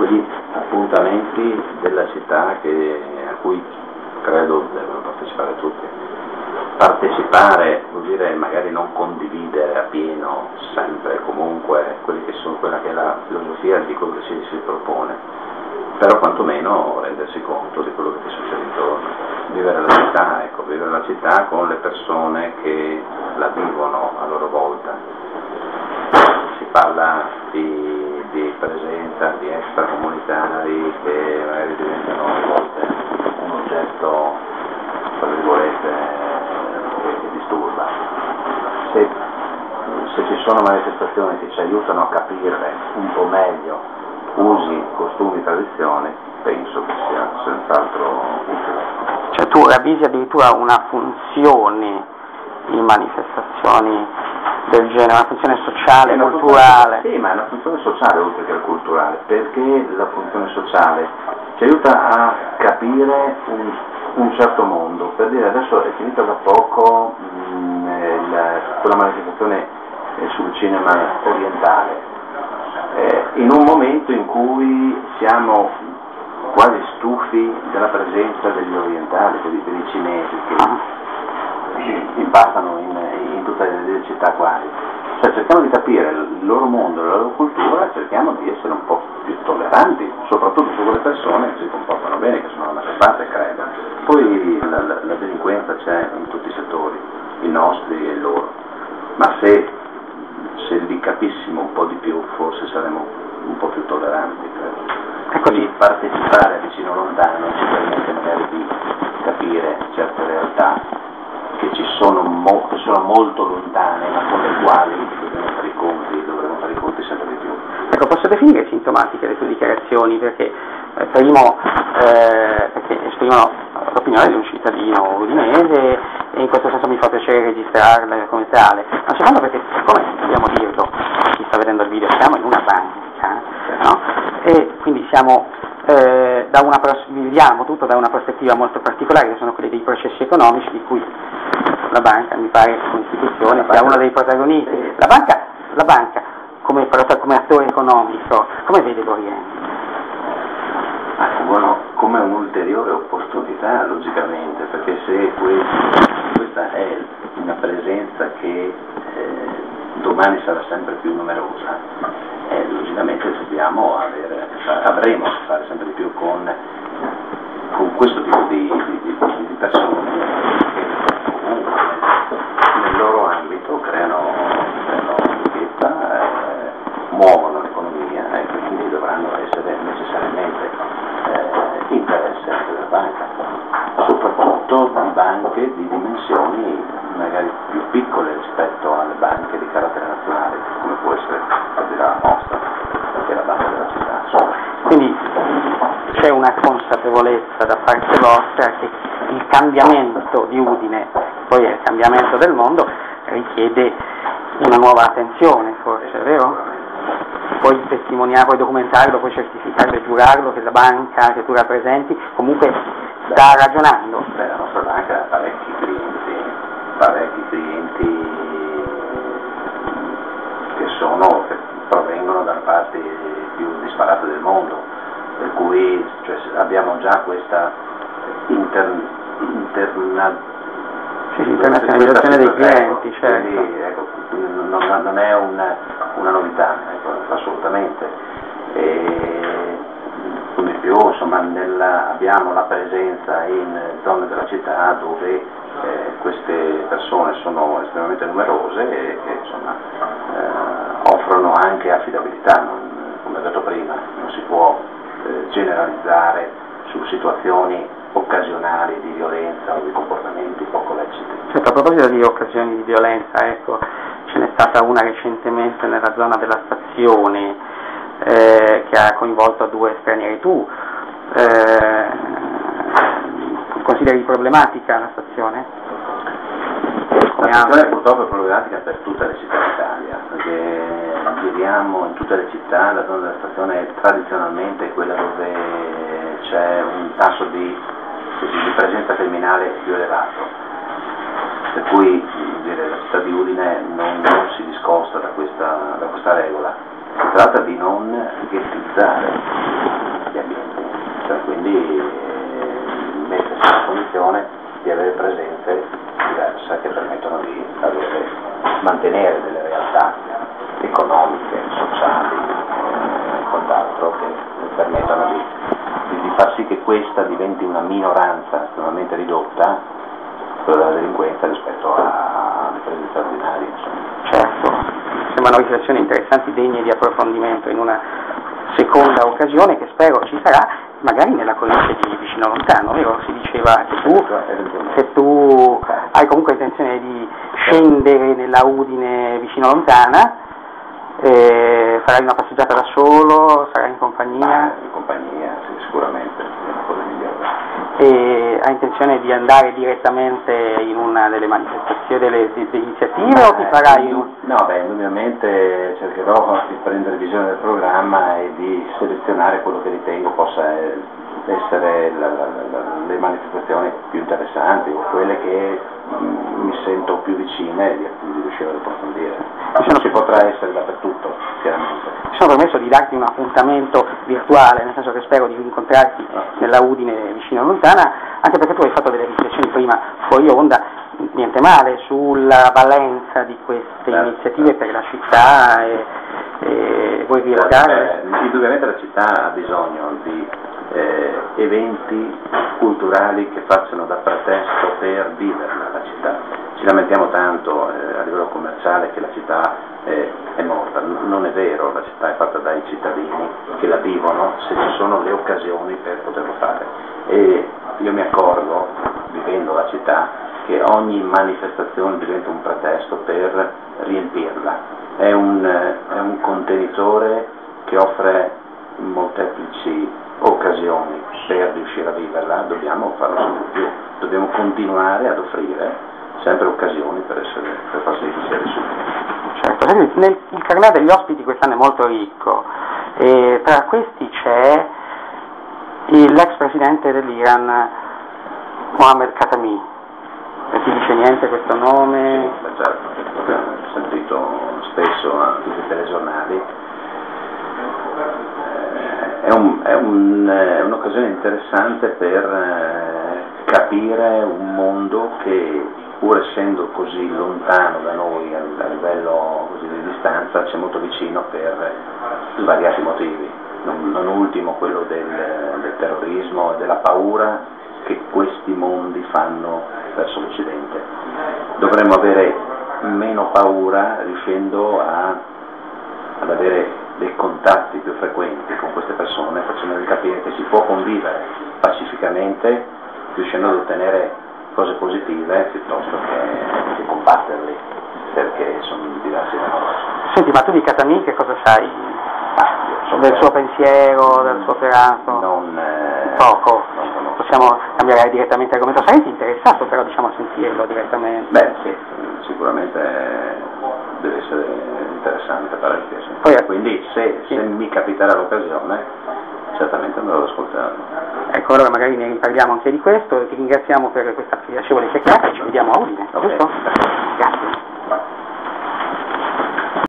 quegli appuntamenti della città a cui credo devono partecipare tutti. Partecipare vuol dire magari non condividere appieno sempre e comunque quella che è la filosofia di quello che si propone, però quantomeno rendersi conto di quello che ti succede intorno, vivere la città, ecco, vivere la città con le persone che la vivono a loro volta. Si parla di presenza, di extracomunitari che magari diventano a volte un oggetto, tra virgolette, che disturba. Se ci sono manifestazioni che ci aiutano a capire un po' meglio usi, costumi, tradizioni, penso che sia senz'altro utile. Cioè tu ravvisi addirittura una funzione in manifestazioni del genere, una funzione sociale, culturale? Sì, ma è una funzione sociale oltre che culturale, perché la funzione sociale ci aiuta a capire un certo mondo. Per dire, adesso è finita da poco quella manifestazione sul cinema orientale, in un momento in cui siamo quasi stufi della presenza degli orientali, dei cinesi che impattano in tutte le città quasi. Cioè cerchiamo di capire il loro mondo, la loro cultura, cerchiamo di essere un po' più tolleranti, soprattutto su quelle persone che si comportano bene, che sono da una parte, credo. Poi la delinquenza c'è in tutti i settori, i nostri e i loro, ma se li capissimo un po' di più forse saremo un po' più tolleranti, credo. Quindi partecipare vicino lontano ci permette magari di capire certe realtà che sono molto lontane, ma con le quali dovremo fare i conti sempre di più. Ecco, posso definire sintomatiche le tue dichiarazioni, perché perché esprimono l'opinione di un cittadino udinese e in questo senso mi fa piacere registrarle come tale, ma secondo perché, come dobbiamo dirlo, chi sta vedendo il video, siamo in una banca, no? E quindi viviamo tutto da una prospettiva molto particolare, che sono quelle dei processi economici, di cui la banca mi pare come istituzione sia uno dei protagonisti. La banca come attore economico, come vede l'Oriente? Come un'ulteriore opportunità, logicamente, perché se questa è una presenza che domani sarà sempre più numerosa, logicamente avremo a fare sempre di più con questo tipo di persone che comunque nel loro ambito creano ricchezza, muovono l'economia e quindi dovranno essere necessariamente interesse anche della banca, soprattutto di banche di dimensioni magari più piccole rispetto alle banche di carattere nazionale, come può essere la nostra, che è la banca della città. Quindi c'è una consapevolezza da parte vostra che il cambiamento di Udine, poi è il cambiamento del mondo, richiede una nuova attenzione, forse, è vero? Puoi testimoniare, puoi documentarlo, puoi certificarlo e giurarlo che la banca che tu rappresenti comunque sta ragionando? La nostra banca ha parecchi clienti che provengono da parti più disparate del mondo, per cui abbiamo già questa internazionalizzazione dei clienti, certo. Quindi, ecco, non è una novità, ecco, assolutamente. Come più, insomma, abbiamo la presenza in zone della città dove queste persone sono estremamente numerose e che insomma, offrono anche affidabilità. Come ho detto prima, non si può generalizzare su situazioni occasionali di violenza o di comportamenti poco leciti. Certo, a proposito di occasioni di violenza, ecco, ce n'è stata una recentemente nella zona della stazione che ha coinvolto 2 stranieri. Tu consideri problematica la stazione? La stazione purtroppo è problematica per tutte le città d'Italia, perché giriamo in tutte le città, la zona della stazione è tradizionalmente quella dove c'è un tasso di presenza criminale più elevato, per cui la città di Udine non si discosta da questa regola. Si tratta di non ghettizzare mantenere delle realtà economiche, sociali e quant'altro che permettano di far sì che questa diventi una minoranza estremamente ridotta, quella della delinquenza, rispetto alle presenze ordinarie. Certo, sembrano riflessioni interessanti, degne di approfondimento in una seconda occasione che spero ci sarà, magari nella cornice di Vicino Lontano, vero? Si diceva che tu hai comunque intenzione di scendere nella Udine Vicino Lontana, farai una passeggiata da solo, sarai in compagnia? In compagnia, sì, sicuramente, è una cosa migliore. E hai intenzione di andare direttamente in una delle manifestazioni, delle iniziative, o ti farai No, indubbiamente cercherò di prendere visione del programma e di selezionare quello che ritengo possa essere le manifestazioni più interessanti, o quelle che mi sento più vicine di riuscire ad approfondire. Non si potrà essere dappertutto, chiaramente. Mi sono permesso di darti un appuntamento virtuale, nel senso che spero di incontrarti nella Udine Vicino Lontana, anche perché tu hai fatto delle riflessioni prima fuori onda, niente male, sulla valenza di queste iniziative per la città, e vuoi rievocare? Indubbiamente la città ha bisogno di eventi culturali che facciano da pretesto per viverla la città. Ci lamentiamo tanto a livello commerciale che la città è morta, non è vero, la città è fatta dai cittadini che la vivono se ci sono le occasioni per poterlo fare, e io mi accorgo, vivendo la città, che ogni manifestazione diventa un pretesto per riempirla, è un contenitore che offre molteplici occasioni per riuscire a viverla. Dobbiamo farlo sempre più, dobbiamo continuare ad offrire sempre occasioni per far sì che sia vissuto. Certo, il carnet degli ospiti quest'anno è molto ricco, e tra questi c'è l'ex presidente dell'Iran, Mohammad Khatami. Ti dice niente questo nome? Sì, certo, l'ho sentito spesso anche sui telegiornali. È un'occasione interessante per capire un mondo che, pur essendo così lontano da noi a livello così di distanza, c'è molto vicino per svariati motivi, non ultimo quello del terrorismo e della paura che questi mondi fanno verso l'Occidente. Dovremmo avere meno paura riuscendo ad avere dei contatti più frequenti con queste persone, facendogli capire che si può convivere pacificamente, riuscendo ad ottenere cose positive piuttosto che combatterli, perché sono diversi da noi. Senti, ma tu di Khatami che cosa sai? Del suo pensiero, del suo operato? Poco. Possiamo cambiare direttamente argomento. Saresti interessato però, diciamo, a sentirlo direttamente? Beh, sì, sicuramente deve essere interessante, parecchio. Sì. Poi, quindi se mi capiterà l'occasione, certamente andrò ad ascoltarlo. Ecco, allora magari ne riparliamo anche di questo, ti ringraziamo per questa piacevole chiacchierata e ci vediamo a Udine, Okay. giusto?